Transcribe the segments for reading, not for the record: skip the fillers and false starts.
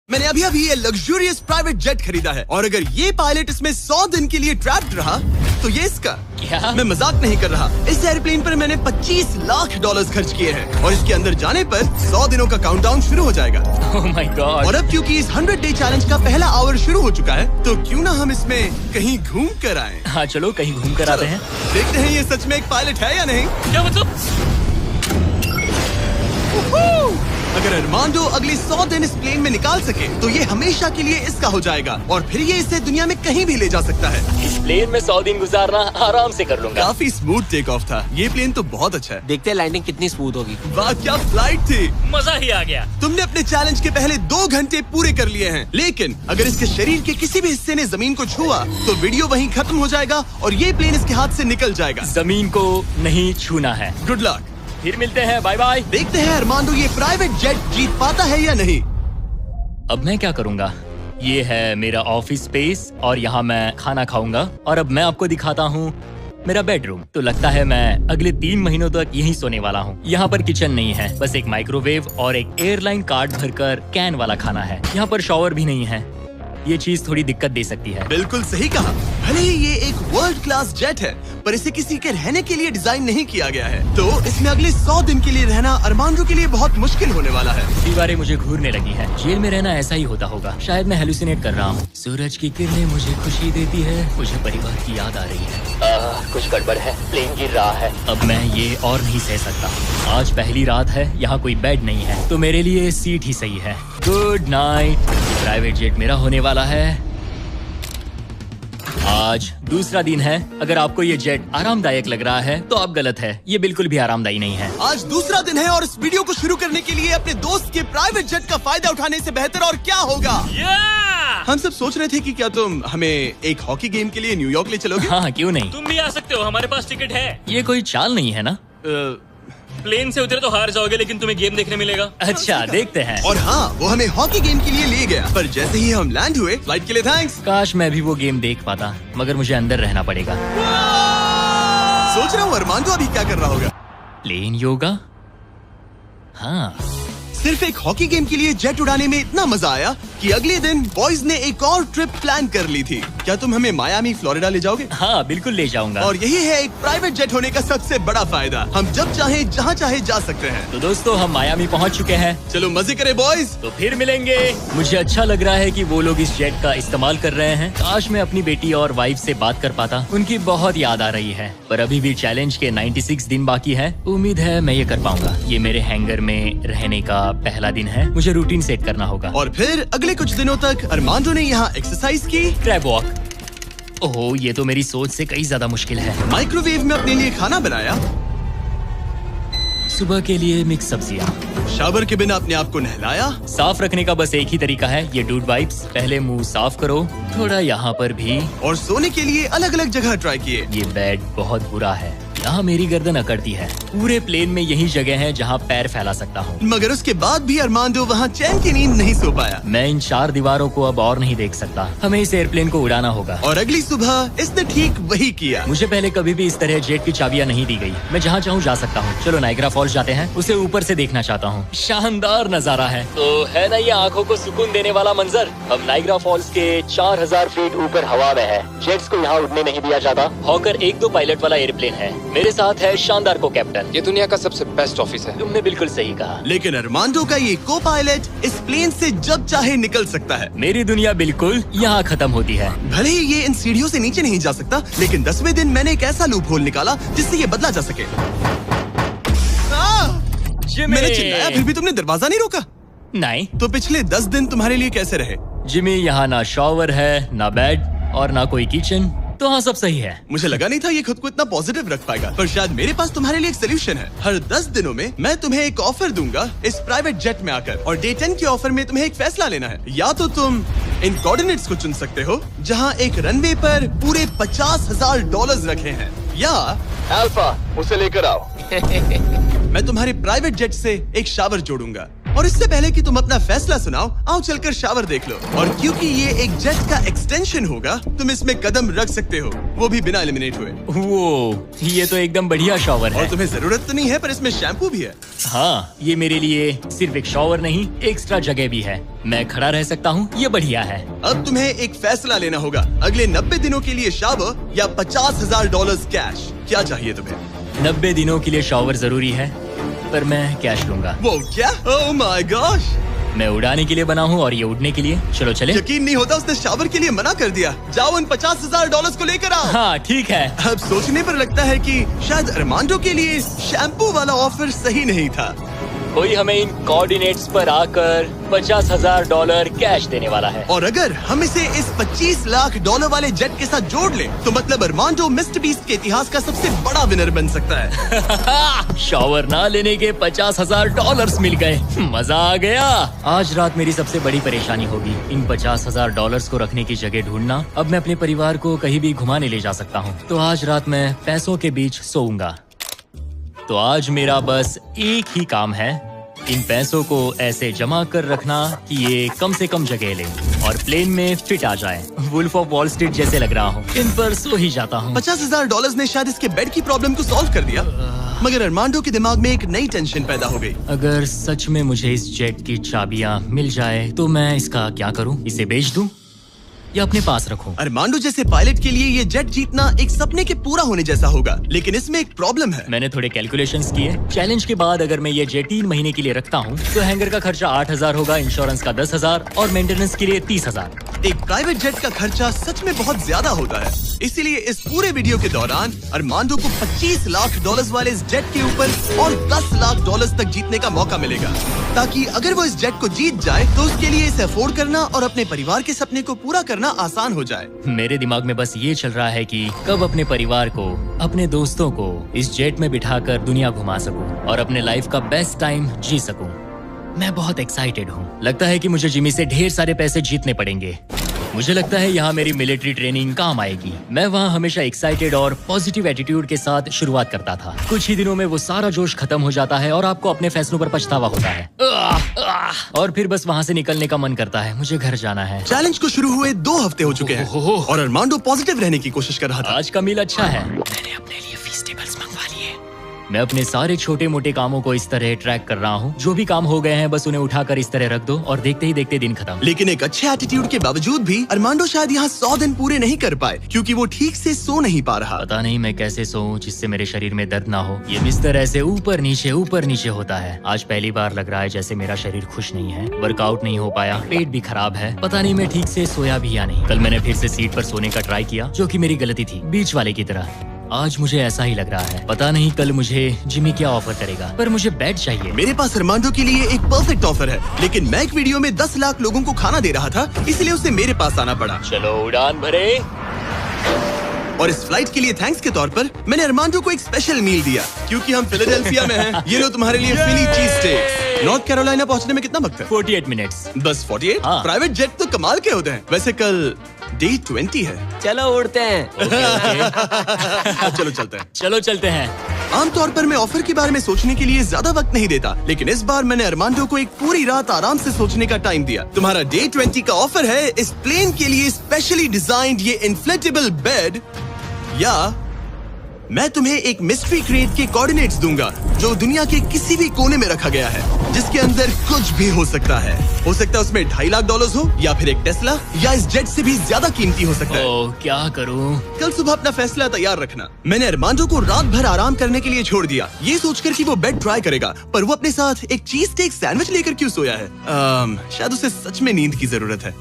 मैंने अभी अभी ये लग्जूरियस प्राइवेट जेट खरीदा है और अगर ये पायलट इसमें 100 दिन के लिए ट्रैप्ड रहा तो ये इसका क्या? मैं मजाक नहीं कर रहा। इस एयरप्लेन पर मैंने $25 लाख खर्च किए हैं और इसके अंदर जाने पर 100 दिनों का काउंटडाउन शुरू हो जाएगा। Oh my God! और अब क्योंकि इस 100 डे चैलेंज का पहला आवर शुरू हो चुका है तो क्यों ना हम इसमें कहीं घूम कर आए। हाँ चलो कहीं घूम कर आते हैं। देखते हैं ये सच में एक पायलट है या नहीं। क्या मतलब? अगर अरमांडो अगले 100 दिन इस प्लेन में निकाल सके तो ये हमेशा के लिए इसका हो जाएगा और फिर ये इसे दुनिया में कहीं भी ले जा सकता है। इस प्लेन में 100 दिन गुजारना आराम से कर लूंगा। काफी स्मूथ टेक ऑफ था। ये प्लेन तो बहुत अच्छा है। देखते हैं लैंडिंग कितनी स्मूथ होगी। वाह क्या फ्लाइट थी। मजा ही आ गया। तुमने अपने चैलेंज के पहले 2 घंटे पूरे कर लिए हैं, लेकिन अगर इसके शरीर के किसी भी हिस्से ने जमीन को छुआ तो वीडियो वहीं खत्म हो जाएगा और ये प्लेन इसके हाथ से निकल जाएगा। जमीन को नहीं छूना है। Good luck. फिर मिलते हैं, बाय बाय। देखते हैं अरमांडो ये प्राइवेट जेट जीत पाता है या नहीं। अब मैं क्या करूंगा? ये है मेरा ऑफिस स्पेस और यहाँ मैं खाना खाऊंगा और अब मैं आपको दिखाता हूँ मेरा बेडरूम। तो लगता है मैं अगले 3 महीनों तक यहीं सोने वाला हूँ। यहाँ पर किचन नहीं है, बस एक माइक्रोवेव और एक एयरलाइन कार्ड भरकर कैन वाला खाना है। यहाँ पर शॉवर भी नहीं है। ये चीज थोड़ी दिक्कत दे सकती है। बिल्कुल सही कहा। भले ही ये एक वर्ल्ड क्लास जेट है पर इसे किसी के रहने के लिए डिजाइन नहीं किया गया है, तो इसमें अगले 100 दिन के लिए रहना अरमांडो के लिए बहुत मुश्किल होने वाला है। दीवारें मुझे घूरने लगी हैं। जेल में रहना ऐसा ही होता होगा। शायद मैं हेलुसिनेट कर रहा हूँ। सूरज की किरणें मुझे खुशी देती है। मुझे परिवार की याद आ रही है। कुछ गड़बड़ है। प्लेन गिर रहा है। अब मैं ये और नहीं सह सकता। आज पहली रात है, यहाँ कोई बेड नहीं है, तो मेरे लिए सीट ही सही है। Good night. प्राइवेट जेट मेरा होने वाला है। आज दूसरा दिन है। अगर आपको ये जेट आरामदायक लग रहा है तो आप गलत है। ये बिल्कुल भी आरामदायी नहीं है। आज दूसरा दिन है और इस वीडियो को शुरू करने के लिए अपने दोस्त के प्राइवेट जेट का फायदा उठाने से बेहतर और क्या होगा। हम सब सोच रहे थे कि क्या तुम हमें एक हॉकी गेम के लिए न्यूयॉर्क ले चलोगे। हाँ क्यों नहीं। तुम भी आ सकते हो, हमारे पास टिकट है। ये कोई चाल नहीं है ना। प्लेन से उतरे तो हार जाओगे लेकिन तुम्हें गेम देखने मिलेगा। अच्छा देखते हैं। और हाँ, वो हमें हॉकी गेम के लिए ले गया, पर जैसे ही हम लैंड हुए, फ्लाइट के लिए थैंक्स। काश मैं भी वो गेम देख पाता, मगर मुझे अंदर रहना पड़ेगा। सोच रहा हूँ अरमांडो अभी क्या कर रहा होगा। प्लेन योगा। हाँ सिर्फ एक हॉकी गेम के लिए जेट उड़ाने में इतना मजा आया कि अगले दिन बॉयज ने एक और ट्रिप प्लान कर ली थी। क्या तुम हमें मायामी फ्लोरिडा ले जाओगे। हाँ बिल्कुल ले जाऊंगा। और यही है एक प्राइवेट जेट होने का सबसे बड़ा फायदा। हम जब चाहे जहाँ चाहे जा सकते हैं। तो दोस्तों हम मायामी पहुँच चुके हैं। चलो मजे करें बॉयज। तो फिर मिलेंगे। मुझे अच्छा लग रहा है कि वो लोग इस जेट का इस्तेमाल कर रहे हैं। काश मैं अपनी बेटी और वाइफ से बात कर पाता। उनकी बहुत याद आ रही है। पर अभी भी चैलेंज के 96 दिन बाकी है। उम्मीद है मैं ये कर पाऊंगा। ये मेरे हैंगर में रहने का पहला दिन है। मुझे रूटीन सेट करना होगा। और फिर अगले कुछ दिनों तक अरमांडो ने यहाँ एक्सरसाइज की। Crab walk. ओह ये तो मेरी सोच से कई ज्यादा मुश्किल है। माइक्रोवेव में अपने लिए खाना बनाया। सुबह के लिए मिक्स सब्जियाँ। शावर के बिना अपने आप को नहलाया। साफ रखने का बस एक ही तरीका है, ये डूड वाइप्स। पहले मुंह साफ करो, थोड़ा यहाँ पर भी। और सोने के लिए अलग अलग जगह ट्राई किए। ये बेड बहुत बुरा है। यहाँ मेरी गर्दन अकड़ती है। पूरे प्लेन में यही जगह है जहाँ पैर फैला सकता हूँ। मगर उसके बाद भी अरमांडो वहाँ चैन की नींद नहीं सो पाया। मैं इन 4 दीवारों को अब और नहीं देख सकता। हमें इस एयरप्लेन को उड़ाना होगा। और अगली सुबह इसने ठीक वही किया। मुझे पहले कभी भी इस तरह जेट की चाबियां नहीं दी गई। मैं जहाँ चाहूँ जा सकता हूँ। चलो नाइग्रा फॉल्स जाते हैं। उसे ऊपर से देखना चाहता हूँ। शानदार नजारा है। तो है ना ये आंखों को सुकून देने वाला मंजर। हम नाइग्रा फॉल्स के 4000 फीट ऊपर हवा में है। जेट्स को यहाँ उड़ने नहीं दिया जाता। हॉकर 1-2 पायलट वाला एयरप्लेन है। मेरे साथ है शानदार को कैप्टन। ये दुनिया का सबसे बेस्ट ऑफिस है। तुमने बिल्कुल सही कहा। लेकिन अरमांडो का ये को पायलट इस प्लेन से जब चाहे निकल सकता है। मेरी दुनिया बिल्कुल यहाँ खत्म होती है। भले ही ये इन सीढ़ियों से नीचे नहीं जा सकता, लेकिन 10वें दिन मैंने एक ऐसा लूप होल निकाला जिससे ये बदला जा सके। मैंने चिल्लाया फिर भी तुमने दरवाजा नहीं रोका। नहीं तो पिछले 10 दिन तुम्हारे लिए कैसे रहे। जिमी, यहाँ ना शॉवर है, ना बेड और ना कोई किचन। तो हाँ सब सही है। मुझे लगा नहीं था ये खुद को इतना पॉजिटिव रख पाएगा, पर शायद मेरे पास तुम्हारे लिए एक सोल्यूशन है। हर 10 दिनों में मैं तुम्हें एक ऑफर दूंगा इस प्राइवेट जेट में आकर, और डे 10 के ऑफर में तुम्हें एक फैसला लेना है। या तो तुम इन कोऑर्डिनेट्स को चुन सकते हो जहाँ एक रनवे पर पूरे $50,000 रखे हैं, या अल्फा उसे लेकर आओ। मैं तुम्हारे प्राइवेट जेट से एक शावर जोड़ूंगा और इससे पहले कि तुम अपना फैसला सुनाओ, आओ चलकर शावर देख लो। और क्योंकि ये एक जेट का एक्सटेंशन होगा, तुम इसमें कदम रख सकते हो, वो भी बिना एलिमिनेट हुए। वो ये तो एकदम बढ़िया शॉवर और है। तुम्हें जरूरत तो नहीं है, पर इसमें शैम्पू भी है। हाँ, ये मेरे लिए सिर्फ एक शॉवर नहीं, एक्स्ट्रा जगह भी है। मैं खड़ा रह सकता हूँ, ये बढ़िया है। अब तुम्हें एक फैसला लेना होगा, अगले 90 दिनों के लिए शावर या $50,000 कैश। क्या चाहिए तुम्हें? 90 दिनों के लिए शॉवर जरूरी है, पर मैं कैश लूंगा। वो क्या? Oh my gosh! मैं उड़ाने के लिए बना हूँ और ये उड़ने के लिए। चलो चले। यकीन नहीं होता, उसने शावर के लिए मना कर दिया। जाओ उन $50,000 को लेकर आओ। हाँ ठीक है। अब सोचने पर लगता है कि शायद अरमांडो के लिए शैम्पू वाला ऑफर सही नहीं था। कोई हमें इन कोऑर्डिनेट्स पर आकर $50,000 कैश देने वाला है। और अगर हम इसे इस $25 लाख वाले जेट के साथ जोड़ लें, तो मतलब अरमांडो मिस्टर बीस्ट के इतिहास का सबसे बड़ा विनर बन सकता है। शॉवर ना लेने के $50,000 मिल गए, मजा आ गया। आज रात मेरी सबसे बड़ी परेशानी होगी इन $50,000 को रखने की जगह ढूंढना। अब मैं अपने परिवार को कहीं भी घुमाने ले जा सकता हूँ, तो आज रात मैं पैसों के बीच सोऊंगा। तो आज मेरा बस एक ही काम है, इन पैसों को ऐसे जमा कर रखना कि ये कम से कम जगह ले और प्लेन में फिट आ जाए। वुल्फ ऑफ वॉल स्ट्रीट जैसे लग रहा हूँ, इन पर सो ही जाता हूँ। $50,000 ने शायद इसके बेड की प्रॉब्लम को सॉल्व कर दिया, मगर अरमांडो के दिमाग में एक नई टेंशन पैदा हो गई। अगर सच में मुझे इस जेट की चाबियां मिल जाए, तो मैं इसका क्या करूं? इसे बेच दूं या अपने पास रखूं? अरमांडो जैसे पायलट के लिए ये जेट जीतना एक सपने के पूरा होने जैसा होगा, लेकिन इसमें एक प्रॉब्लम है। मैंने थोड़े कैलकुलेशंस किए। चैलेंज के बाद अगर मैं ये जेट 3 महीने के लिए रखता हूँ, तो हैंगर का खर्चा 8,000 होगा, इंश्योरेंस का 10,000 और मेंटेनेंस के लिए 30,000। एक प्राइवेट जेट का खर्चा सच में बहुत ज्यादा होता है, इसीलिए इस पूरे वीडियो के दौरान अरमांडो को $25 लाख वाले इस जेट के ऊपर और $10 लाख तक जीतने का मौका मिलेगा, ताकि अगर वो इस जेट को जीत जाए तो उसके लिए इसे अफोर्ड करना और अपने परिवार के सपने को पूरा करना आसान हो जाए। मेरे दिमाग में बस ये चल रहा है कि कब अपने परिवार को, अपने दोस्तों को इस जेट में बिठाकर दुनिया घुमा सकूं और अपने लाइफ का बेस्ट टाइम जी सकूं। मैं बहुत एक्साइटेड हूँ। लगता है कि मुझे जिमी से ढेर सारे पैसे जीतने पड़ेंगे। मुझे लगता है यहाँ मेरी मिलिट्री ट्रेनिंग काम आएगी। मैं वहाँ हमेशा एक्साइटेड और पॉजिटिव एटीट्यूड के साथ शुरुआत करता था। कुछ ही दिनों में वो सारा जोश खत्म हो जाता है और आपको अपने फैसलों पर पछतावा होता है, और फिर बस वहाँ से निकलने का मन करता है। मुझे घर जाना है। चैलेंज को शुरू हुए 2 हफ्ते हो चुके हैं और अरमांडो पॉजिटिव रहने की कोशिश कर रहा था। आज का मील अच्छा है। मैंने अपने लिए फेस्टिवल्स मंगवा लिए। मैं अपने सारे छोटे मोटे कामों को इस तरह ट्रैक कर रहा हूँ। जो भी काम हो गए हैं, बस उन्हें उठाकर इस तरह रख दो और देखते ही देखते दिन खत्म। लेकिन एक अच्छे एटीट्यूड के बावजूद भी अरमांडो शायद यहाँ 100 दिन पूरे नहीं कर पाए, क्योंकि वो ठीक से सो नहीं पा रहा। पता नहीं मैं कैसे सोऊं जिससे मेरे शरीर में दर्द ना हो। ये बिस्तर ऐसे ऊपर नीचे होता है। आज पहली बार लग रहा है जैसे मेरा शरीर खुश नहीं है। वर्कआउट नहीं हो पाया, पेट भी खराब है। पता नहीं मैं ठीक से सोया भी या नहीं। कल मैंने फिर से सीट पर सोने का ट्राई किया, जो कि मेरी गलती थी, बीच वाले की तरह। आज मुझे ऐसा ही लग रहा है। पता नहीं कल मुझे जिमी क्या ऑफर करेगा, पर मुझे बेड चाहिए। मेरे पास अरमांडो के लिए एक परफेक्ट ऑफर है, लेकिन मैं एक वीडियो में 10 लाख लोगों को खाना दे रहा था, इसलिए उसे मेरे पास आना पड़ा। चलो उड़ान भरे। और इस फ्लाइट के लिए थैंक्स के तौर पर मैंने अरमांडो को एक स्पेशल मील दिया, क्योंकि हम फिलाडेल्फिया में हैं। ये लो तुम्हारे लिए फिली चीज स्टेक। नॉर्थ कैरोलिना पहुंचने में कितना वक्त है? 48 मिनट्स। बस 48? हाँ। प्राइवेट जेट तो कमाल के होते हैं। वैसे कल डे 20 है। चलो उड़ते हैं। चलो चलते हैं। चलो चलते हैं। आमतौर पर मैं ऑफर के बारे में सोचने के लिए ज्यादा वक्त नहीं देता, लेकिन इस बार मैंने अरमांडो को एक पूरी रात आराम से सोचने का टाइम दिया। तुम्हारा डे 20 का ऑफर है इस प्लेन के लिए स्पेशली डिजाइन्ड ये इन्फ्लेटेबल बेड, या मैं तुम्हें एक मिस्ट्री क्रेट के कोऑर्डिनेट्स दूंगा जो दुनिया के किसी भी कोने में रखा गया है, जिसके अंदर कुछ भी हो सकता है। हो सकता है उसमें $2.5 लाख हो, या फिर एक टेस्ला, या इस जेट से भी ज्यादा कीमती हो सकता है। ओह, क्या करूं? कल सुबह अपना फैसला तैयार रखना। मैंने अरमांडो को रात भर आराम करने के लिए छोड़ दिया, ये सोचकर कि वो बेड ट्राई करेगा, पर वो अपने साथ एक चीज स्टेक सैंडविच लेकर क्यों सोया है? शायद उसे सच में नींद की जरूरत है।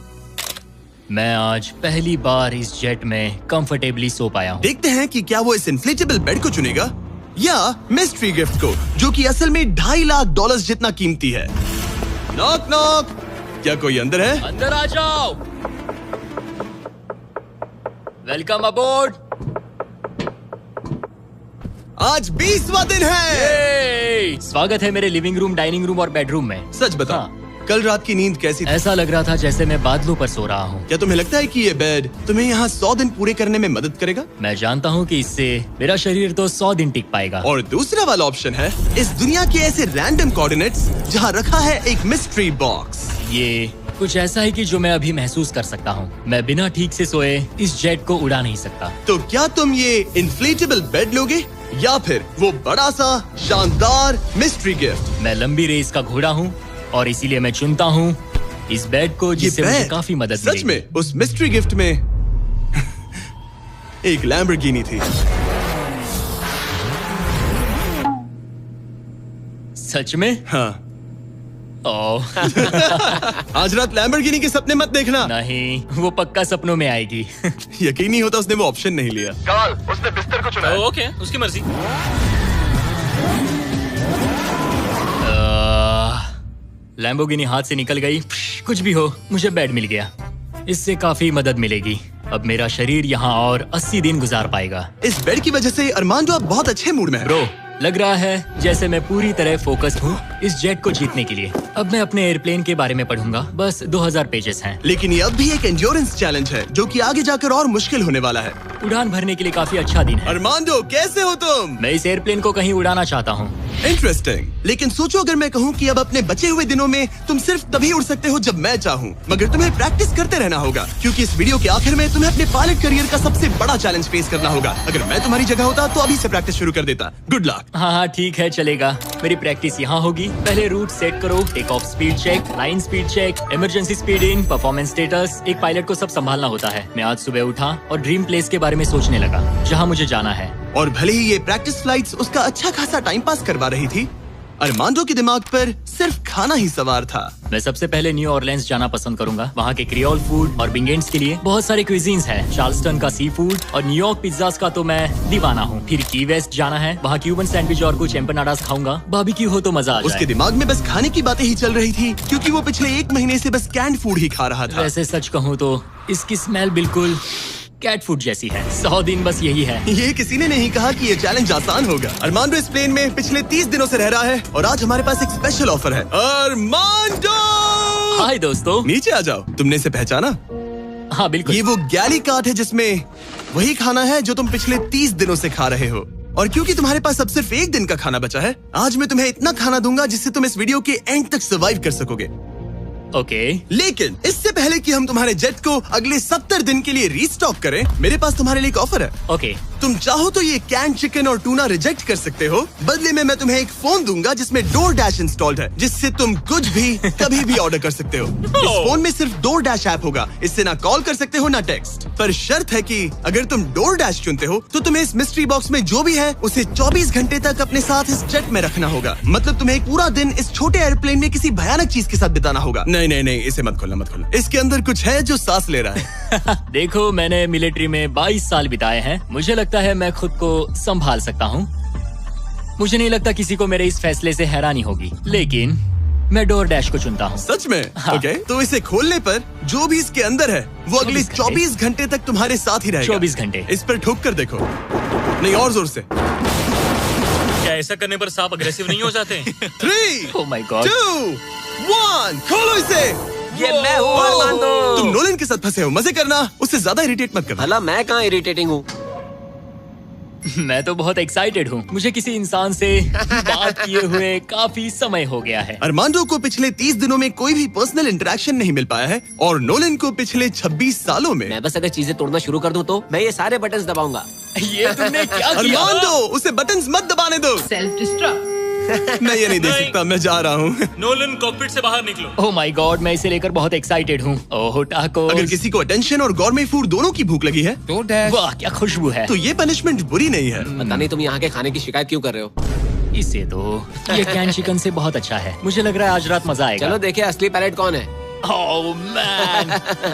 मैं आज पहली बार इस जेट में कंफर्टेबली सो पाया हूँ। देखते हैं कि क्या वो इस इन्फ्लेटेबल बेड को चुनेगा या मिस्ट्री गिफ्ट को, जो कि असल में $2.5 लाख जितना कीमती है। नॉक नॉक, क्या कोई अंदर है? अंदर आ जाओ। Welcome aboard. आज 20वां दिन है। स्वागत है मेरे लिविंग रूम, डाइनिंग रूम और बेडरूम में। सच बता, हाँ। कल रात की नींद कैसी थी? ऐसा लग रहा था जैसे मैं बादलों पर सो रहा हूँ। क्या तुम्हें लगता है कि ये बेड तुम्हें यहाँ 100 दिन पूरे करने में मदद करेगा? मैं जानता हूँ कि इससे मेरा शरीर तो 100 दिन टिक पाएगा। और दूसरा वाला ऑप्शन है इस दुनिया के ऐसे रैंडम कोऑर्डिनेट्स जहाँ रखा है एक मिस्ट्री बॉक्स। ये कुछ ऐसा है कि जो मैं अभी महसूस कर सकता हूँ। मैं बिना ठीक से सोए इस जेट को उड़ा नहीं सकता। तो क्या तुम ये इन्फ्लेटेबल बेड लोगे या फिर वो बड़ा सा शानदार मिस्ट्री गिफ्ट? मैं लंबी रेस का घोड़ा हूँ और इसीलिए मैं चुनता हूँ इस बेड को, जिससे मुझे बेड काफी मदद सच मिलेगी। में उस मिस्ट्री गिफ्ट में एक लैम्बोर्गिनी थी। सच में? हाँ। ओह आज रात लैम्बोर्गिनी के सपने मत देखना। नहीं, वो पक्का सपनों में आएगी। यकीन नहीं होता उसने वो ऑप्शन नहीं लिया। कमाल, उसने बिस्तर को चुना है। ओके, उसकी मर्जी। लैम्बोर्गिनी हाथ से निकल गई। कुछ भी हो, मुझे बेड मिल गया। इससे काफी मदद मिलेगी। अब मेरा शरीर यहाँ और 80 दिन गुजार पाएगा। इस बेड की वजह से अरमांडो अब बहुत अच्छे मूड में है। ब्रो, लग रहा है जैसे मैं पूरी तरह फोकस्ड हूँ इस जेट को जीतने के लिए। अब मैं अपने एयरप्लेन के बारे में पढ़ूंगा। बस 2000 पेजेस हैं। लेकिन ये अब भी एक एंड्योरेंस चैलेंज है जो कि आगे जाकर और मुश्किल होने वाला है। उड़ान भरने के लिए काफी अच्छा दिन है। अरमांडो, कैसे हो तुम? मैं इस एयरप्लेन को कहीं उड़ाना चाहता हूँ। इंटरेस्टिंग। लेकिन सोचो अगर मैं कहूँ कि अब अपने बचे हुए दिनों में तुम सिर्फ तभी उड़ सकते हो जब मैं चाहूँ, मगर तुम्हें प्रैक्टिस करते रहना होगा क्योंकि इस वीडियो के आखिर में तुम्हें अपने पायलट करियर का सबसे बड़ा चैलेंज फेस करना होगा। अगर मैं तुम्हारी जगह होता तो अभी से प्रैक्टिस शुरू कर देता। Good luck. हाँ हाँ ठीक है, चलेगा। मेरी प्रैक्टिस यहाँ होगी। पहले रूट सेट करो, take off speed check, line speed check, emergency speed in, performance status. एक पायलट को सब संभालना होता है। मैं आज सुबह उठा और ड्रीम प्लेस के बारे में सोचने लगा जहाँ मुझे जाना है। और भले ही ये प्रैक्टिस फ्लाइट्स उसका अच्छा खासा टाइम पास करवा रही थी, अरमांडो के दिमाग पर सिर्फ खाना ही सवार था। मैं सबसे पहले न्यू ऑरलेंस जाना पसंद करूंगा। वहाँ के क्रियोल फूड और बिंगेंट्स के लिए बहुत सारे क्विजीन्स हैं। चार्ल्सटन का सी फूड और न्यूयॉर्क पिज्जास का तो मैं दीवाना हूँ। फिर की वेस्ट जाना है, वहाँ क्यूबन सैंडविच और कुछ एम्पनाडास खाऊंगा। बारबेक्यू हो तो मजा आ जाए। उसके दिमाग में बस खाने की बातें ही चल रही थी क्योंकि वो पिछले 1 महीने से बस कैंड फूड ही खा रहा था। वैसे सच कहूँ तो इसकी स्मेल बिल्कुल कैट फूड जैसी है। 100 दिन बस यही है। ये किसी ने नहीं कहा कि ये चैलेंज आसान होगा। अरमांडो इस प्लेन में पिछले 30 दिनों से रह रहा है और आज हमारे पास एक स्पेशल ऑफर है। अरमांडो, हाय दोस्तों। नीचे आ जाओ। तुमने इसे पहचाना? हाँ बिल्कुल। ये वो गैली कार्ट है जिसमें वही खाना है जो तुम पिछले 30 दिनों से खा रहे हो। और क्योंकि तुम्हारे पास अब सिर्फ 1 दिन का खाना बचा है, आज मैं तुम्हें इतना खाना दूंगा जिससे तुम इस वीडियो के एंड तक सर्वाइव कर सकोगे। ओके। लेकिन इससे पहले कि हम तुम्हारे जेट को अगले 70 दिन के लिए रीस्टॉक करें, मेरे पास तुम्हारे लिए एक ऑफर है। ओके। तुम चाहो तो ये कैन चिकन और टूना रिजेक्ट कर सकते हो। बदले में मैं तुम्हें एक फोन दूंगा जिसमें DoorDash इंस्टॉल्ड है, जिससे तुम कुछ भी कभी भी ऑर्डर कर सकते हो। इस फोन में सिर्फ DoorDash ऐप होगा। इससे ना कॉल कर सकते हो ना टेक्स्ट। पर शर्त है कि अगर तुम DoorDash चुनते हो तो तुम्हें इस मिस्ट्री बॉक्स में जो भी है उसे 24 घंटे तक अपने साथ इस जेट में रखना होगा। मतलब तुम्हें एक पूरा दिन इस छोटे एयरप्लेन में किसी भयानक चीज के साथ बिताना होगा। नहीं नहीं नहीं, इसे मत खोलना मत खोलना। इसके अंदर कुछ है जो सांस ले रहा है। देखो, मैंने मिलिट्री में 22 साल बिताए हैं। मुझे लगता है मैं खुद को संभाल सकता हूँ। मुझे नहीं लगता किसी को मेरे इस फैसले से हैरानी होगी, लेकिन मैं DoorDash को चुनता हूँ। सच में? हाँ। ओके, तो इसे खोलने पर जो भी इसके अंदर है वो अगले 24 घंटे तक तुम्हारे साथ ही रहेगा। 24 घंटे। इस पर ठोक कर देखो। नहीं, और जोर से। क्या ऐसा करने पर सांप अग्रेसिव नहीं हो जाते? 3, Oh my God. 2, 1, खोलो इसे। ये मैं हूँ अरमांडो। तुम नोलन के साथ फंसे हो, मजे करना, उससे ज्यादा इरिटेट मत करना। भला मैं कहाँ इरिटेटिंग हूँ? मैं तो बहुत एक्साइटेड हूँ। मुझे किसी इंसान से बात किए हुए काफी समय हो गया है। अरमांडो को पिछले 30 दिनों में कोई भी पर्सनल इंटरेक्शन नहीं मिल पाया है और नोलन को पिछले 26 सालों में। मैं बस अगर चीजें तोड़ना शुरू कर दूं तो मैं ये सारे बटन्स दबाऊंगा। ये तुमने क्या किया? अरमांडो, उसे बटन्स मत दबाने दो। Self destruct. मैं ये नहीं देख नहीं। सकता, मैं जा रहा हूँ। नोलन कॉकपिट से बाहर निकलो। ओह माय गॉड, मैं इसे लेकर बहुत एक्साइटेड हूँ। ओह टाको। अगर किसी को अटेंशन और गॉर्मे फूड दोनों की भूख लगी है वाह क्या खुशबू है। तो ये पनिशमेंट बुरी नहीं है। पता नहीं तुम यहाँ के खाने की शिकायत क्यों कर रहे हो? इसे तो ये कैन चिकन से बहुत अच्छा है। मुझे लग रहा है आज रात मजा आएगा। चलो देखे असली पायलट कौन है। Oh man.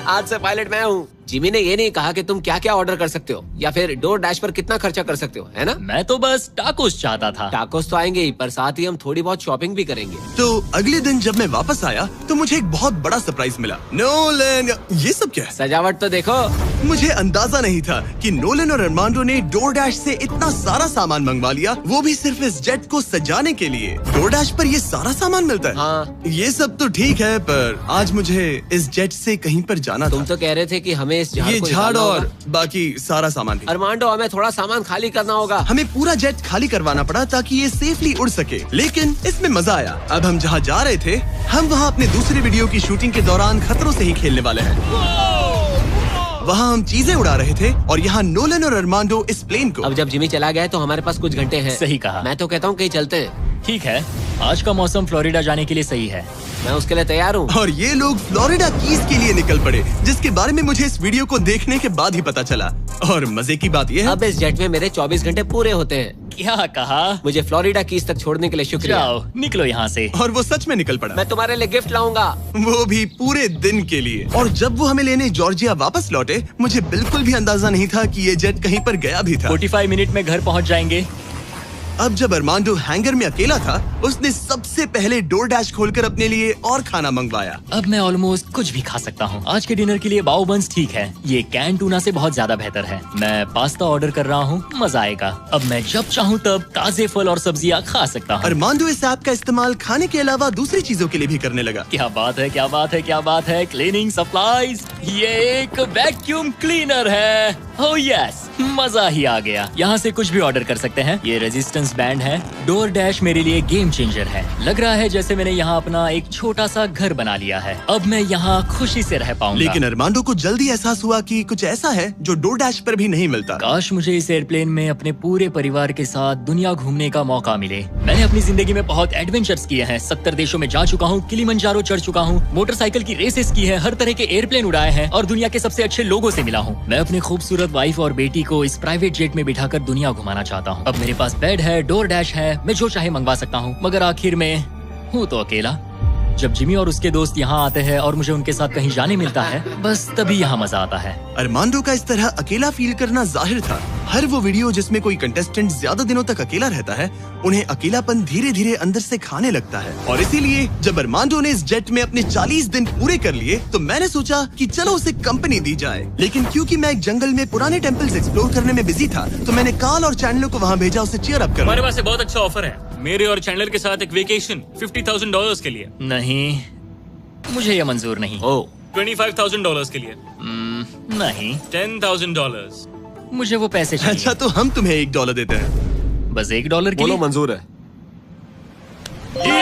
आज से पायलट मैं हूँ। जिमी ने ये नहीं कहा कि तुम क्या क्या ऑर्डर कर सकते हो या फिर डोर डैश पर कितना खर्चा कर सकते हो, है ना? मैं तो बस टाकोस चाहता था। टाकोस तो आएंगे ही, पर साथ ही हम थोड़ी बहुत शॉपिंग भी करेंगे। तो अगले दिन जब मैं वापस आया तो मुझे एक बहुत बड़ा सरप्राइज मिला। नोलन, ये सब क्या है? सजावट तो देखो। मुझे अंदाजा नहीं था कि नोलन और अरमांडो ने डोरडैश से इतना सारा सामान मंगवा लिया, वो भी सिर्फ इस जेट को सजाने के लिए। डोरडैश पर ये सारा सामान मिलता है? हाँ। ये सब तो ठीक है, पर आज मुझे इस जेट से कहीं पर जाना तुम था। तो कह रहे थे कि हमें इस झाड़ ये को झाड़ निकालना और होगा। बाकी सारा सामान भी। अरमांडो, हमें थोड़ा सामान खाली करना होगा। हमें पूरा जेट खाली करवाना पड़ा ताकि ये सेफली उड़ सके, लेकिन इसमें मजा आया। अब हम जहाँ जा रहे थे, हम वहाँ अपने दूसरे वीडियो की शूटिंग के दौरान खतरों से ही खेलने वाले हैं। वहाँ हम चीजें उड़ा रहे थे और यहाँ नोलन और अरमांडो इस प्लेन को। अब जब जिमी चला गया है तो हमारे पास कुछ घंटे हैं। सही कहा। मैं तो कहता हूँ कहीं चलते हैं। ठीक है, आज का मौसम फ्लोरिडा जाने के लिए सही है। मैं उसके लिए तैयार हूँ। और ये लोग फ्लोरिडा कीज के लिए निकल पड़े, जिसके बारे में मुझे इस वीडियो को देखने के बाद ही पता चला। और मजे की बात ये है, अब इस जेट में मेरे 24 घंटे पूरे होते हैं। क्या कहा? मुझे फ्लोरिडा कीज तक छोड़ने के लिए शुक्रिया। जाओ, निकलो यहाँ से। और वो सच में निकल पड़ा, मैं तुम्हारे लिए गिफ्ट लाऊंगा। वो भी पूरे दिन के लिए। और जब वो हमें लेने जॉर्जिया वापस लौटे, मुझे बिल्कुल भी अंदाजा नहीं था कि ये जेट कहीं पर गया भी था। 45 मिनट में घर पहुँच जाएंगे। अब जब अरमांडो हैंगर में अकेला था, उसने सबसे पहले डोर डैश खोलकर अपने लिए और खाना मंगवाया। अब मैं ऑलमोस्ट कुछ भी खा सकता हूँ। आज के डिनर के लिए बाओ बंस ठीक है, ये कैन टूना से बहुत ज्यादा बेहतर है। मैं पास्ता ऑर्डर कर रहा हूँ, मजा आएगा। अब मैं जब चाहूँ तब ताजे फल और सब्जियाँ खा सकता हूँ। अरमांडो इस ऐप का इस्तेमाल खाने के अलावा दूसरी चीजों के लिए भी करने लगा। क्या बात है, क्या बात है, क्या बात है। क्लीनिंग सप्लाईज, ये एक वैक्यूम क्लीनर है। ओह यस, मजा ही आ गया। यहाँ से कुछ भी ऑर्डर कर सकते हैं। ये रेजिस्टेंस बैंड है। डोर डैश मेरे लिए गेम चेंजर है। लग रहा है जैसे मैंने यहाँ अपना एक छोटा सा घर बना लिया है। अब मैं यहाँ खुशी से रह पाऊंगा। लेकिन अरमांडो को जल्दी एहसास हुआ कि कुछ ऐसा है जो डोर डैश पर भी नहीं मिलता। काश मुझे इस एयरप्लेन में अपने पूरे परिवार के साथ दुनिया घूमने का मौका मिले। मैंने अपनी जिंदगी में बहुत एडवेंचर्स किए हैं। 70 देशों में जा चुका हूँ, किलिमंजारो चढ़ चुका हूँ, मोटरसाइकिल की रेसेस की है, हर तरह के एयरप्लेन उड़ाए हैं और दुनिया के सबसे अच्छे लोगों से मिला हूँ। मैं अपनी खूबसूरत वाइफ और बेटी को इस प्राइवेट जेट में बिठाकर दुनिया घुमाना चाहता हूँ। अब मेरे पास बेड है, डोर डैश है, मैं जो चाहे मंगवा सकता हूँ, मगर आखिर में हूँ तो अकेला। जब जिमी और उसके दोस्त यहाँ आते हैं और मुझे उनके साथ कहीं जाने मिलता है, बस तभी यहाँ मजा आता है। अरमांडो का इस तरह अकेला फील करना जाहिर था। हर वो वीडियो जिसमें कोई कंटेस्टेंट ज्यादा दिनों तक अकेला रहता है, उन्हें अकेलापन धीरे धीरे अंदर से खाने लगता है। और इसीलिए जब अरमांडो ने इस जेट में अपने 40 दिन पूरे कर लिए, तो मैंने सोचा कि चलो उसे कंपनी दी जाए। लेकिन क्योंकि मैं एक जंगल में पुराने टेम्पल्स एक्सप्लोर करने में बिजी था, तो मैंने कार्ल और चैंडलर को वहाँ भेजा उसे चीयर अप करने। हमारे पास एक बहुत अच्छा ऑफर है, मेरे और चैंडलर के साथ एक वेकेशन $50,000 के लिए। नहीं, मुझे ये मंजूर नहीं। ओह, $25,000 के लिए। नहीं, $10,000। मुझे वो पैसे चाहिए। अच्छा, तो हम तुम्हें $1 देते हैं। बस $1 के बोलो लिए? मंजूर है। ये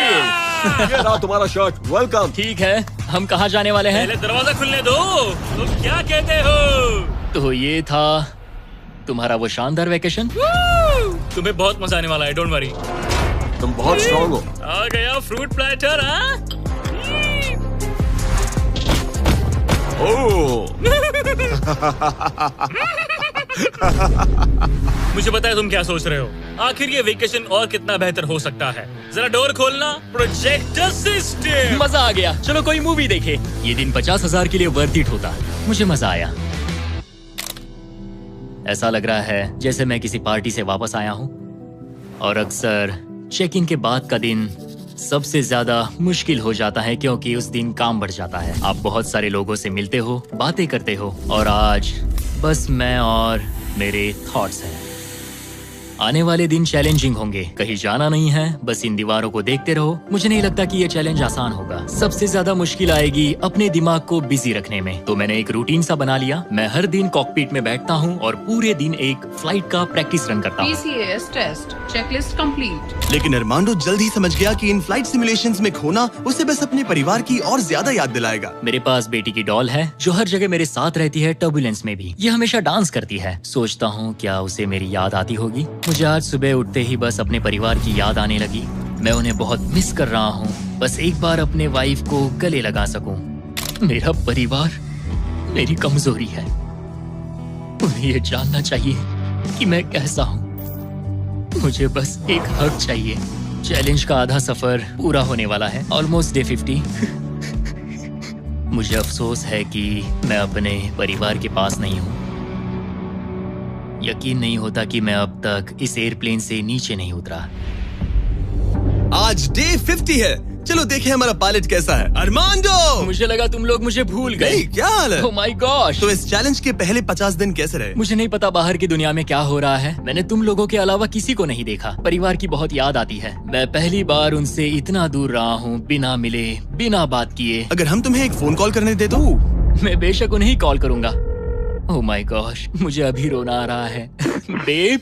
रहा तुम्हारा शर्ट, वेलकम। ठीक है, हम कहाँ जाने वाले हैं? पहले दरवाजा खुलने दो। तुम क्या कहते हो? तो ये था तुम्हारा वो शानदार वेकेशन। तुम्हें बहुत मजा आने वाला है, डोंट वरी। तुम बहुत स्ट्रॉन्ग हो। आ गया फ्रूट प्लेटर। हाँ, मुझे पता है तुम क्या सोच रहे हो। आखिर ये वेकेशन और कितना बेहतर हो सकता है। जरा डोर खोलना। Projector system. मजा आ गया, चलो कोई मूवी देखे। ये दिन 50,000 के लिए वर्थ इट होता। मुझे मजा आया। ऐसा लग रहा है जैसे मैं किसी पार्टी से वापस आया हूँ। और अक्सर चेक इन के बाद का दिन सबसे ज्यादा मुश्किल हो जाता है, क्योंकि उस दिन काम बढ़ जाता है। आप बहुत सारे लोगों से मिलते हो, बातें करते हो, और आज बस मैं और मेरे थॉट्स हैं। आने वाले दिन चैलेंजिंग होंगे। कहीं जाना नहीं है, बस इन दीवारों को देखते रहो। मुझे नहीं लगता कि ये चैलेंज आसान होगा। सबसे ज्यादा मुश्किल आएगी अपने दिमाग को बिजी रखने में। तो मैंने एक रूटीन सा बना लिया। मैं हर दिन कॉकपिट में बैठता हूँ और पूरे दिन एक फ्लाइट का प्रैक्टिस रन करता हूँ। PCAS test checklist complete. लेकिन अरमांडो जल्द ही समझ गया कि इन फ्लाइट सिमुलेशंस में खोना उसे बस अपने परिवार की और ज्यादा याद दिलाएगा। मेरे पास बेटी की डॉल है जो हर जगह मेरे साथ रहती है, टर्बुलेंस में भी। ये हमेशा डांस करती है। सोचता हूँ क्या उसे मेरी याद आती होगी। मुझे आज सुबह उठते ही बस अपने परिवार की याद आने लगी। मैं उन्हें बहुत मिस कर रहा हूँ। बस एक बार अपने वाइफ को गले लगा सकूं। मेरा परिवार मेरी कमजोरी है। उन्हें ये जानना चाहिए कि मैं कैसा हूँ। मुझे बस एक हग चाहिए। चैलेंज का आधा सफर पूरा होने वाला है। Almost day 50। मुझे अफसोस है कि मैं अपने परिवार के पास नहीं हूँ। यकीन नहीं होता कि मैं अब तक इस एयरप्लेन से नीचे नहीं उतरा। आज डे 50 है। चलो देखें हमारा पायलट कैसा है। अरमांडो! मुझे लगा तुम लोग मुझे भूल गए। नहीं, क्या हाल है? Oh my gosh! तो इस चैलेंज के पहले 50 दिन कैसे रहे? मुझे नहीं पता बाहर की दुनिया में क्या हो रहा है। मैंने तुम लोगों के अलावा किसी को नहीं देखा। परिवार की बहुत याद आती है। मैं पहली बार उनसे इतना दूर रहा हूँ, बिना मिले, बिना बात किए। अगर हम तुम्हें एक फोन कॉल करने दे दो? मैं बेशक उन्हें ही कॉल करूंगा। ओह माय गॉश, मुझे अभी रोना आ रहा है। Babe,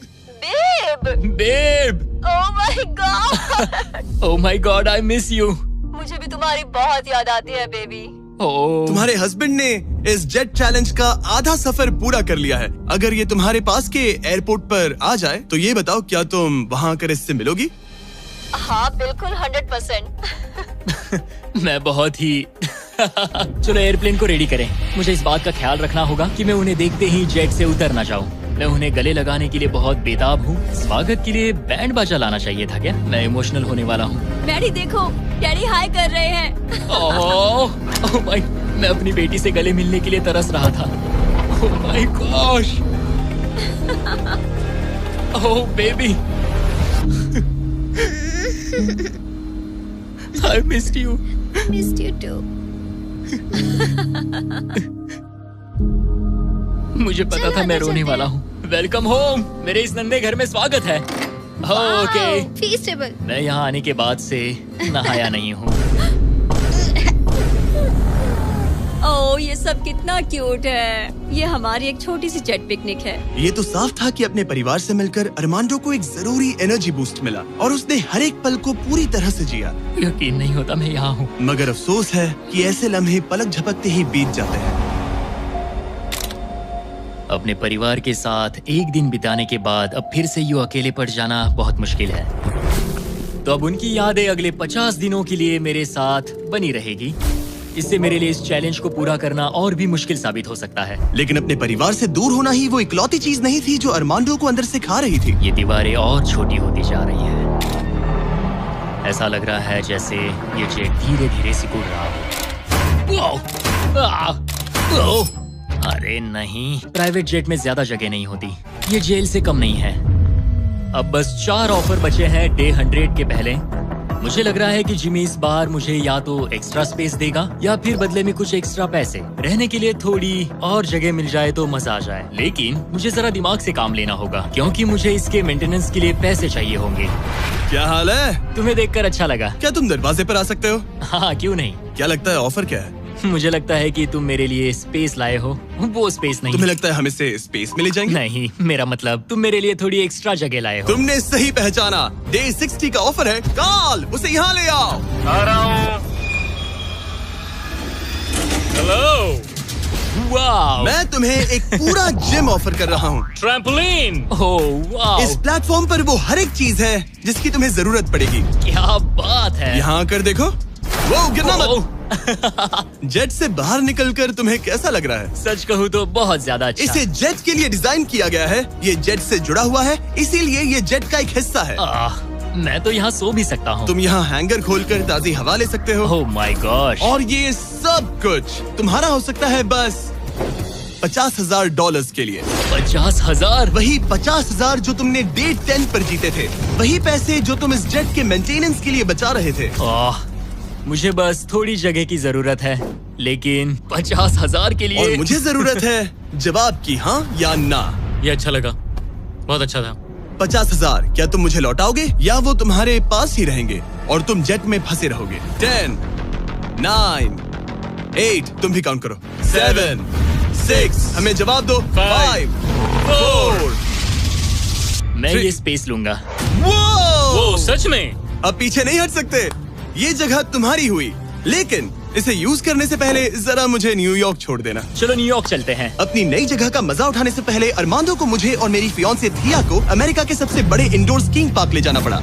babe, oh my God! Oh my God, I miss you. मुझे भी तुम्हारी बहुत याद आती है बेबी। ओह, तुम्हारे हस्बैंड ने इस जेट चैलेंज का आधा सफर पूरा कर लिया है। अगर ये तुम्हारे पास के एयरपोर्ट पर आ जाए तो ये बताओ, क्या तुम वहाँ आकर इससे मिलोगी? हाँ बिल्कुल, 100%। मैं बहुत ही चलो एयरप्लेन को रेडी करें। मुझे इस बात का ख्याल रखना होगा कि मैं उन्हें देखते ही जेट से उतर ना जाऊं। मैं उन्हें गले लगाने के लिए बहुत बेताब हूँ। स्वागत के लिए बैंड बाजा लाना चाहिए था क्या? मैं इमोशनल होने वाला हूँ। डैडी देखो, डैडी हाय कर रहे हैं। ओह माय, मैं अपनी बेटी से गले मिलने के लिए तरस रहा था। Oh my gosh, oh baby, I missed you. Missed you too. मुझे पता था मैं रोने वाला हूँ। वेलकम होम, मेरे इस नन्हे घर में स्वागत है। Okay, Feastable. मैं यहाँ आने के बाद से नहाया नहीं हूँ। ओह ये सब कितना क्यूट है। ये हमारी एक छोटी सी जेट पिकनिक है। ये तो साफ था कि अपने परिवार से मिलकर अरमांडो को एक जरूरी एनर्जी बूस्ट मिला और उसने हर एक पल को पूरी तरह से जिया। यकीन नहीं होता मैं यहाँ हूँ। मगर अफसोस है कि ऐसे लम्हे पलक झपकते ही बीत जाते हैं। अपने परिवार के साथ एक दिन बिताने के बाद अब फिर से यूं अकेले पड़ जाना बहुत मुश्किल है। तो अब उनकी यादें अगले 50 दिनों के लिए मेरे साथ बनी रहेगी। इससे मेरे लिए इस चैलेंज को पूरा करना और भी मुश्किल साबित हो सकता है। लेकिन अपने परिवार से दूर होना ही वो इकलौती चीज नहीं थी जो अरमांडो को अंदर से खा रही थी। ये दीवारें और छोटी होती जा रही हैं। ऐसा लग रहा है जैसे ये जेट धीरे धीरे सिकुड़ रहा हो। अरे नहीं, प्राइवेट जेट में ज्यादा जगह नहीं होती। ये जेल से कम नहीं है। अब बस 4 ऑफर बचे हैं डे 100 के पहले। मुझे लग रहा है कि जिमी इस बार मुझे या तो एक्स्ट्रा स्पेस देगा या फिर बदले में कुछ एक्स्ट्रा पैसे। रहने के लिए थोड़ी और जगह मिल जाए तो मजा आ जाए। लेकिन मुझे जरा दिमाग से काम लेना होगा क्योंकि मुझे इसके मेंटेनेंस के लिए पैसे चाहिए होंगे। क्या हाल है? तुम्हें देखकर अच्छा लगा। क्या तुम दरवाजे पर आ सकते हो? हाँ, क्यों नहीं। क्या लगता है ऑफर क्या है? मुझे लगता है कि तुम मेरे लिए स्पेस लाए हो। वो स्पेस नहीं। तुम्हें लगता है हम इससे स्पेस में ले जाएंगे? नहीं, मेरा मतलब तुम मेरे लिए थोड़ी एक्स्ट्रा जगह लाए हो। तुमने सही पहचाना। डे 60 का ऑफर है। कॉल उसे यहाँ ले आओ। आ रहा हूँ। हेलो। वाओ, मैं तुम्हें एक पूरा जिम ऑफर कर रहा हूँ। ट्रैम्पोलिन। ओह वाओ, इस प्लेटफॉर्म पर वो हर एक चीज है जिसकी तुम्हें जरूरत पड़ेगी। क्या बात है। यहाँ आकर देखो। वो गिरना मत। ओह, जेट से बाहर निकलकर तुम्हें कैसा लग रहा है? सच कहूँ तो बहुत ज्यादा अच्छा। इसे जेट के लिए डिजाइन किया गया है। ये जेट से जुड़ा हुआ है, इसीलिए ये जेट का एक हिस्सा है। मैं तो यहाँ सो भी सकता हूँ। तुम यहाँ हैंगर खोलकर ताजी हवा ले सकते हो। Oh my gosh. और ये सब कुछ तुम्हारा हो सकता है बस $50,000 के लिए। 50,000? वही 50,000 जो तुमने डे 10 पर जीते थे। वही पैसे जो तुम इस जेट के मेंटेनेंस के लिए बचा रहे थे। मुझे बस थोड़ी जगह की जरूरत है, लेकिन 50,000 के लिए। और मुझे जरूरत है जवाब की, हाँ या ना। ये अच्छा लगा, बहुत अच्छा था। 50,000 क्या तुम मुझे लौटाओगे या वो तुम्हारे पास ही रहेंगे और तुम जेट में फंसे रहोगे? 10, 9, 8, तुम भी काउंट करो। 7, 6, हमें जवाब दो। 5, 4। मैं ये स्पेस लूंगा। वो सच में? अब पीछे नहीं हट सकते। ये जगह तुम्हारी हुई, लेकिन इसे यूज करने से पहले जरा मुझे न्यूयॉर्क छोड़ देना। चलो न्यूयॉर्क चलते हैं। अपनी नई जगह का मजा उठाने से पहले अरमांडो को मुझे और मेरी फियांसे थिया को अमेरिका के सबसे बड़े इंडोर स्कीइंग पार्क ले जाना पड़ा।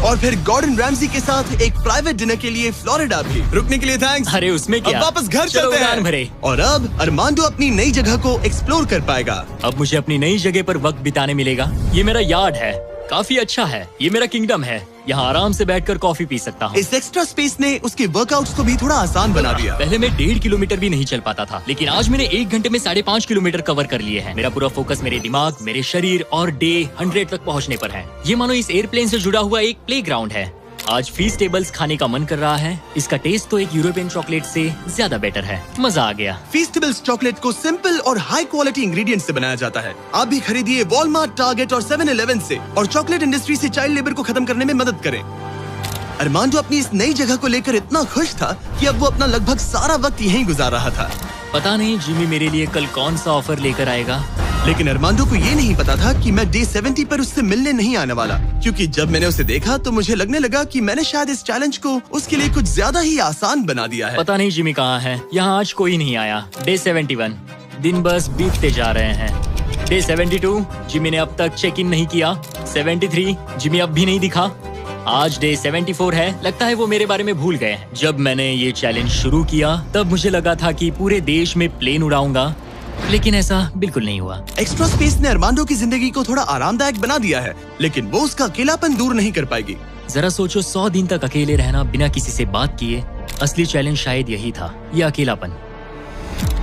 और फिर गॉर्डन रैमजी के साथ एक प्राइवेट डिनर के लिए फ्लोरिडा भी। रुकने के लिए थैंक्स। अरे उसमें क्या? अब वापस घर चलो चलते उड़ान हैं। भरे। और अब अरमांडो अपनी नई जगह को एक्सप्लोर कर पाएगा। अब मुझे अपनी नई जगह पर वक्त बिताने मिलेगा। ये मेरा यार्ड है, काफी अच्छा है। ये मेरा किंगडम है। यहाँ आराम से बैठकर कॉफी पी सकता हूँ। इस एक्स्ट्रा स्पेस ने उसके वर्कआउट्स को भी थोड़ा आसान बना दिया। पहले मैं 1.5 किलोमीटर भी नहीं चल पाता था, लेकिन आज मैंने 1 घंटे में 5.5 किलोमीटर कवर कर लिए हैं। मेरा पूरा फोकस मेरे दिमाग, मेरे शरीर और डे 100 तक पहुँचने पर है। ये मानो इस एयरप्लेन से जुड़ा हुआ एक प्लेग्राउंड है। आज फीस्टेबल्स खाने का मन कर रहा है। इसका टेस्ट तो एक यूरोपियन चॉकलेट से ज्यादा बेटर है। मजा आ गया। फीस्टेबल्स चॉकलेट को सिंपल और हाई क्वालिटी इंग्रेडिएंट्स से बनाया जाता है। आप भी खरीदिए वॉलमार्ट, टारगेट और 7-Eleven से और चॉकलेट इंडस्ट्री से चाइल्ड लेबर को खत्म करने में मदद करें। अरमांडो अपनी इस नई जगह को लेकर इतना खुश था कि अब वो अपना लगभग सारा वक्त यहीं गुजार रहा था। पता नहीं जिमी मेरे लिए कल कौन सा ऑफर लेकर आएगा। लेकिन अरमांडो को ये नहीं पता था कि मैं डे 70 पर उससे मिलने नहीं आने वाला, क्योंकि जब मैंने उसे देखा तो मुझे लगने लगा कि मैंने शायद इस चैलेंज को उसके लिए कुछ ज्यादा ही आसान बना दिया है। पता नहीं जिमी कहाँ है। यहाँ आज कोई नहीं आया। डे 71 दिन बस बीतते जा रहे हैं। डे 72 जिमी ने अब तक चेक इन नहीं किया। 73 जिमी अब भी नहीं दिखा। आज डे 74 है। लगता है वो मेरे बारे में भूल गए। जब मैंने ये चैलेंज शुरू किया तब मुझे लगा था कि पूरे देश में प्लेन उड़ाऊंगा, लेकिन ऐसा बिल्कुल नहीं हुआ। एक्स्ट्रा स्पेस ने अरमांडो की जिंदगी को थोड़ा आरामदायक बना दिया है, लेकिन वो उसका अकेलापन दूर नहीं कर पाएगी। जरा सोचो, 100 दिन तक अकेले रहना बिना किसी से बात किए। असली चैलेंज शायद यही था, ये अकेलापन।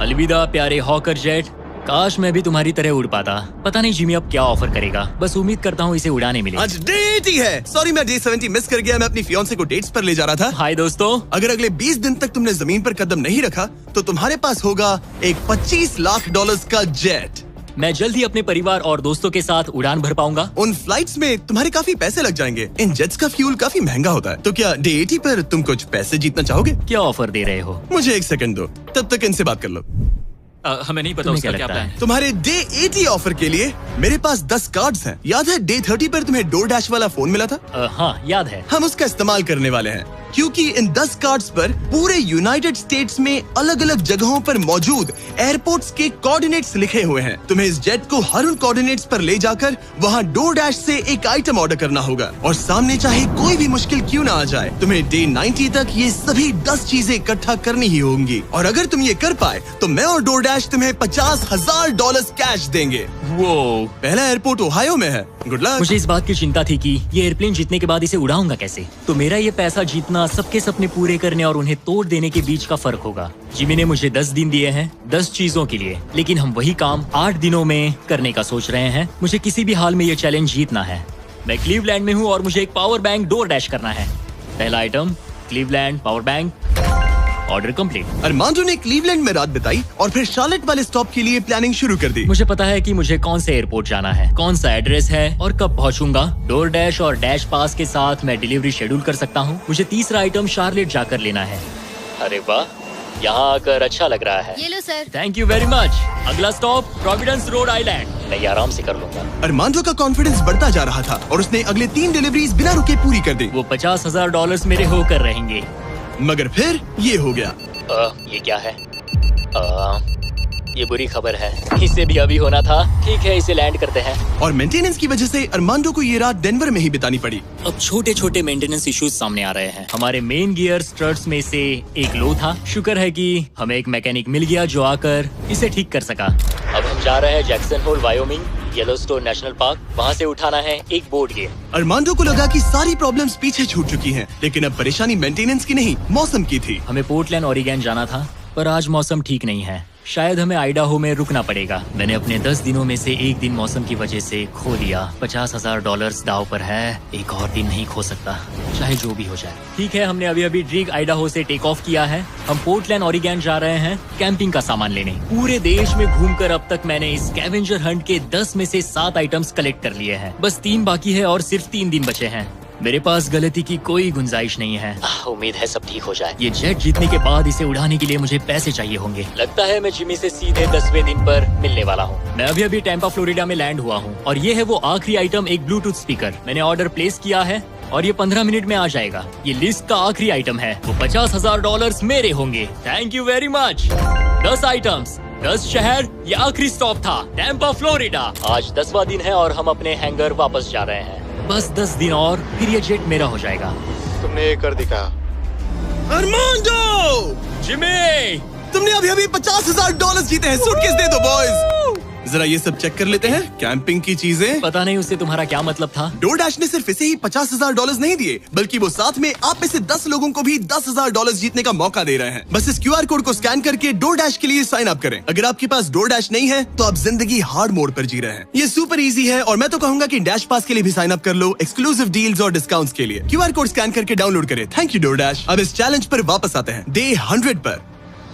अलविदा प्यारे हॉकर जेट, काश मैं भी तुम्हारी तरह उड़ पाता। पता नहीं जिमी अब क्या ऑफर करेगा। बस उम्मीद करता हूँ इसे उड़ाने मिले। आज डे 80 है। सॉरी मैं डे 70 मिस कर गया। मैं अपनी फियांसे को डेट्स पर ले जा रहा था। हाय दोस्तों, अगर अगले 20 दिन तक तुमने जमीन पर कदम नहीं रखा तो तुम्हारे पास होगा एक $25 लाख का जेट। मैं जल्द ही अपने परिवार और दोस्तों के साथ उड़ान भर पाऊंगा। उन फ्लाइट्स में तुम्हारे काफी पैसे लग जाएंगे। इन जेट्स का फ्यूल काफी महंगा होता है। तो क्या डे 80 पर तुम कुछ पैसे जीतना चाहोगे? क्या ऑफर दे रहे हो? मुझे 1 सेकंड दो, तब तक इनसे बात कर लो। हमें नहीं पता उसका क्या प्लान है। तुम्हारे डे 80 ऑफर के लिए मेरे पास 10 कार्ड्स हैं। याद है डे 30 पर तुम्हें DoorDash वाला फोन मिला था? हाँ याद है। हम उसका इस्तेमाल करने वाले हैं, क्योंकि इन 10 कार्ड्स पर पूरे यूनाइटेड स्टेट्स में अलग अलग जगहों पर मौजूद एयरपोर्ट्स के कोऑर्डिनेट्स लिखे हुए हैं। तुम्हें इस जेट को हर उन कोऑर्डिनेट्स पर ले जाकर वहां DoorDash से एक आइटम ऑर्डर करना होगा और सामने चाहे कोई भी मुश्किल क्यों ना आ जाए, तुम्हें डे 90 तक ये सभी 10 चीजें इकट्ठा करनी ही होंगी। और अगर तुम ये कर पाए तो मैं और DoorDash तुम्हें $50,000 कैश देंगे। वो पहला एयरपोर्ट ओहायो में है। Good luck. मुझे इस बात की चिंता थी कि ये एयरप्लेन जीतने के बाद इसे उड़ाऊंगा कैसे। तो मेरा ये पैसा जीतना सबके सपने पूरे करने और उन्हें तोड़ देने के बीच का फर्क होगा। जिमी ने मुझे 10 दिन दिए हैं 10 चीजों के लिए, लेकिन हम वही काम 8 दिनों में करने का सोच रहे हैं। मुझे किसी भी हाल में ये चैलेंज जीतना है। मैं क्लीवलैंड में हूँ और मुझे एक पावर बैंक DoorDash करना है। पहला item Cleveland power bank. Order complete. Armando ने क्लीवलैंड में रात बिताई और फिर शार्लेट वाले स्टॉप के लिए प्लानिंग शुरू कर दी। मुझे पता है कि मुझे कौन से एयरपोर्ट जाना है, कौन सा एड्रेस है और कब पहुंचूंगा। DoorDash और डैश पास के साथ मैं डिलीवरी शेड्यूल कर सकता हूं। मुझे तीसरा आइटम शार्लेट जाकर लेना है। अरे वाह, यहाँ आकर अच्छा लग रहा है। ये लो sir. Thank you very much. अगला स्टॉप प्रोविडेंस रोड आइलैंड। मैं ये आराम से कर लूंगा। अरमांडो का कॉन्फिडेंस बढ़ता जा रहा था और उसने अगले 3 डिलीवरीज बिना रुके पूरी कर दी। वो $50,000 मेरे होकर रहेंगे। मगर फिर ये हो गया। ये क्या है? ये बुरी खबर है। इसे भी अभी होना था। ठीक है, इसे लैंड करते हैं। और मेंटेनेंस की वजह से अरमांडो को ये रात डेनवर में ही बितानी पड़ी। अब छोटे छोटे मेंटेनेंस इश्यूज सामने आ रहे हैं। हमारे मेन गियर स्ट्रट्स में से एक लो था। शुक्र है कि हमें एक मैकेनिक मिल गया जो आकर इसे ठीक कर सका। अब हम जा रहे हैं Jackson Hole Wyoming, Yellowstone national park. वहाँ से उठाना है एक बोर्ड गेम। अरमांडो को लगा कि सारी प्रॉब्लम्स पीछे छूट चुकी हैं, लेकिन अब परेशानी मेंटेनेंस की नहीं मौसम की थी। हमें पोर्टलैंड ओरिगन जाना था, पर आज मौसम ठीक नहीं है। शायद हमें आइडाहो में रुकना पड़ेगा। मैंने अपने 10 दिनों में से एक दिन मौसम की वजह से खो दिया। $50,000 दाव पर है। एक और दिन नहीं खो सकता, चाहे जो भी हो जाए। ठीक है, हमने अभी अभी ड्रीग आइडाहो से टेक ऑफ किया है। हम पोर्टलैंड ओरिगन जा रहे हैं कैंपिंग का सामान लेने। पूरे देश में घूमकर अब तक मैंने इस स्कैवेंजर हंट के 10 में से 7 आइटम्स कलेक्ट कर लिए हैं। बस 3 बाकी है और सिर्फ 3 दिन बचे हैं। मेरे पास गलती की कोई गुंजाइश नहीं है। उम्मीद है सब ठीक हो जाए। ये जेट जीतने के बाद इसे उड़ाने के लिए मुझे पैसे चाहिए होंगे। लगता है मैं जिमी से सीधे 10वें दिन पर मिलने वाला हूँ। मैं अभी अभी टैंपा फ्लोरिडा में लैंड हुआ हूँ और ये है वो आखिरी आइटम, एक ब्लूटूथ स्पीकर। मैंने ऑर्डर प्लेस किया है और ये 15 मिनट में आ जाएगा। ये लिस्ट का आखिरी आइटम है। वो $50,000 मेरे होंगे। Thank you very much. 10 items, 10 शहर, ये आखिरी स्टॉप था टैंपा फ्लोरिडा। आज 10वां दिन है और हम अपने हैंगर वापस जा रहे हैं। बस 10 दिन और फिर ये जेट मेरा हो जाएगा। तुमने ये कर दिखा। अरमांडो! जिमी! तुमने अभी अभी $50,000 जीते हैं। सूटकेस दे दो बॉयज। जरा ये सब चेक कर लेते हैं, कैंपिंग की चीजें। पता नहीं उससे तुम्हारा क्या मतलब था। डोरडैश ने सिर्फ इसे ही $50,000 नहीं दिए, बल्कि वो साथ में आप में से 10 लोगों को भी $10,000 जीतने का मौका दे रहे हैं। बस इस QR कोड को स्कैन करके डोरडैश के लिए साइन अप करें। अगर आपके पास डोरडैश नहीं है तो आप जिंदगी हार्ड मोड पर जी रहे हैं। ये सुपर इजी है और मैं तो कहूंगा कि डैश पास के लिए भी साइन अप कर लो, एक्सक्लूसिव डील्स और डिस्काउंट्स के लिए। QR कोड स्कैन करके डाउनलोड करें। Thank you DoorDash. अब इस चैलेंज पर वापस आते हैं, डे 100 पर।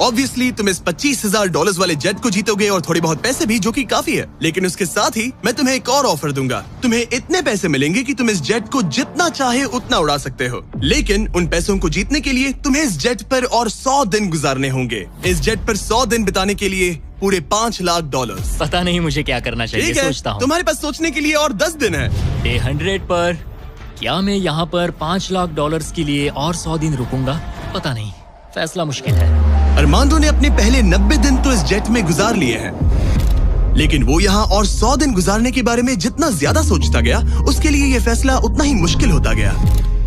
ऑब्वियसली तुम इस $25,000 वाले जेट को जीतोगे और थोड़े बहुत पैसे भी, जो कि काफी है। लेकिन उसके साथ ही मैं तुम्हें एक और ऑफर दूंगा। तुम्हें इतने पैसे मिलेंगे कि तुम इस जेट को जितना चाहे उतना उड़ा सकते हो। लेकिन उन पैसों को जीतने के लिए तुम्हें इस जेट पर और 100 दिन गुजारने होंगे। इस जेट पर 100 दिन बिताने के लिए पूरे $5 लाख। पता नहीं मुझे क्या करना चाहिए, सोचता हूँ। तुम्हारे पास सोचने के लिए और 10 दिन है। डे 100 पर क्या मैं यहाँ पर $5 लाख के लिए और 100 दिन रुकूंगा? पता नहीं, फैसला मुश्किल है। अरमांडो ने अपने पहले 90 दिन तो इस जेट में गुजार लिए हैं, लेकिन वो यहाँ और 100 दिन गुजारने के बारे में जितना ज्यादा सोचता गया, उसके लिए ये फैसला उतना ही मुश्किल होता गया।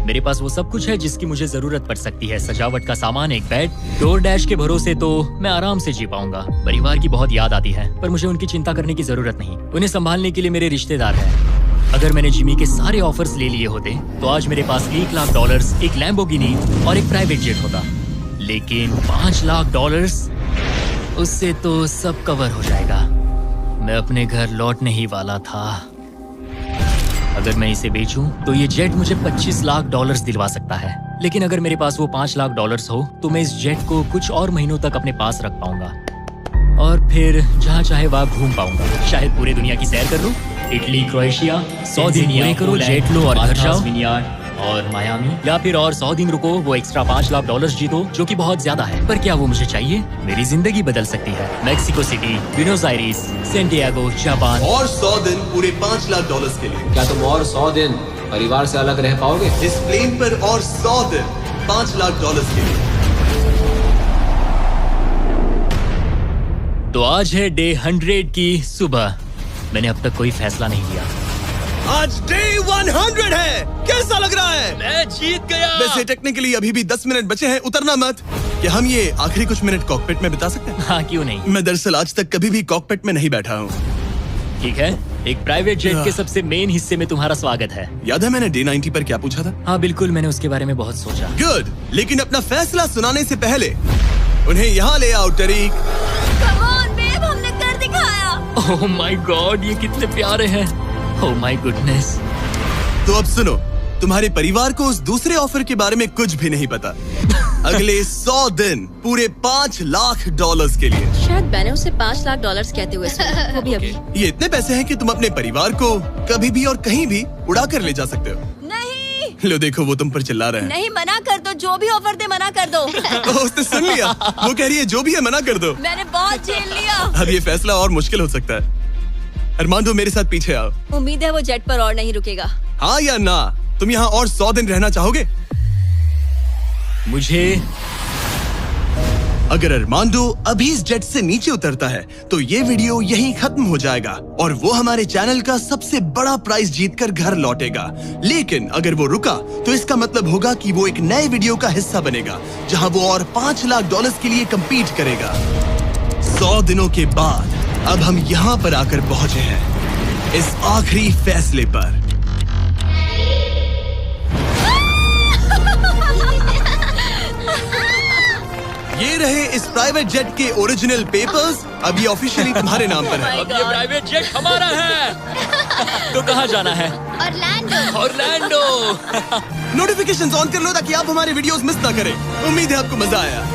मेरे पास वो सब कुछ है जिसकी मुझे जरूरत पड़ सकती है। सजावट का सामान, एक बेड। डोरडैश के भरोसे तो मैं आराम से जी पाऊंगा। परिवार की बहुत याद आती है, पर मुझे उनकी चिंता करने की जरूरत नहीं। उन्हें संभालने के लिए मेरे रिश्तेदार हैं। अगर मैंने जिमी के सारे ऑफर्स ले लिए होते तो आज मेरे पास $1 लाख, एक लैम्बोर्गिनी और एक प्राइवेट जेट होता। लेकिन $5 लाख, उससे तो सब कवर हो जाएगा। मैं अपने घर लौटने ही वाला था। अगर मैं इसे बेचूं तो ये जेट मुझे $25 लाख दिलवा सकता है। लेकिन अगर मेरे पास वो $5 लाख हो तो मैं इस जेट को कुछ और महीनों तक अपने पास रख पाऊंगा और फिर जहाँ चाहे वहाँ घूम पाऊंगा। शायद पूरी दुनिया की सैर कर लूं। इटली, क्रोएशिया, 100 दिन पूरे करो, जेट लो और घर जाओ। और मायामी, या फिर और 100 दिन रुको, वो एक्स्ट्रा $5 लाख जीतो, जो कि बहुत ज्यादा है। पर क्या वो मुझे चाहिए? मेरी जिंदगी बदल सकती है। Mexico city, Buenos iris, Santiago, Japan. और 100 दिन पूरे $5 लाख के लिए। क्या तुम और 100 दिन परिवार से अलग रह पाओगे? इस प्लेन पर और 100 दिन $5 लाख के लिए। तो आज है डे 100 की सुबह। मैंने अब तक कोई फैसला नहीं लिया। आज डे 100 है। कैसा लग रहा है? मैं जीत गया। वैसे टेक्निकली अभी भी 10 मिनट बचे हैं, उतरना मत। क्या हम ये आखिरी कुछ मिनट कॉकपिट में बिता सकते हैं? हाँ, क्यों नहीं। मैं दरअसल आज तक कभी भी कॉकपिट में नहीं बैठा हूँ। ठीक है, एक प्राइवेट जेट के सबसे मेन हिस्से में तुम्हारा स्वागत है। याद है मैंने डे 90 पर क्या पूछा था? हाँ बिल्कुल, मैंने उसके बारे में बहुत सोचा। गुड, लेकिन अपना फैसला सुनाने से पहले उन्हें यहाँ ले आओ टरीक। Come on, babe, हमने कर दिखाया। ओह माय गॉड, ये कितने प्यारे हैं। Oh my goodness. तो अब सुनो, तुम्हारे परिवार को उस दूसरे ऑफर के बारे में कुछ भी नहीं पता। अगले 100 दिन पूरे $5 लाख के लिए। शायद मैंने उसे $5 लाख कहते हुए सुना, वो भी अभी। ये इतने पैसे हैं कि तुम अपने परिवार को कभी भी और कहीं भी उड़ा कर ले जा सकते हो। नहीं, लो देखो, वो तुम पर चिल्ला रहे हैं। नहीं, मना कर दो। जो भी ऑफर दे मना कर दो। उसने सुन लिया। वो कह रही है जो भी है मना कर दो। मैंने बहुत झेल लिया। अब ये फैसला और मुश्किल हो सकता है। अरमांडो, मेरे साथ पीछे आओ। उम्मीद है वो जेट पर और नहीं रुकेगा। हाँ या ना? तुम यहाँ और 100 दिन रहना चाहोगे? मुझे अगर अरमांडो अभी इस जेट से नीचे उतरता है तो ये वीडियो यहीं खत्म हो जाएगा और वो हमारे चैनल का सबसे बड़ा प्राइज जीतकर घर लौटेगा। लेकिन अगर वो रुका तो इसका मतलब होगा कि वो एक नए वीडियो का हिस्सा बनेगा जहां वो और $5 लाख के लिए compete करेगा। 100 दिनों के बाद अब हम यहाँ पर आकर पहुंचे हैं, इस आखिरी फैसले पर। ये रहे इस प्राइवेट जेट के ओरिजिनल पेपर्स। अब ये ऑफिशियली तुम्हारे नाम पर है। अब ये प्राइवेट जेट हमारा है। तो कहाँ जाना है? ऑरलैंडो। नोटिफिकेशंस ऑन कर लो ताकि आप हमारे वीडियोस मिस ना करें। उम्मीद है आपको मजा आया।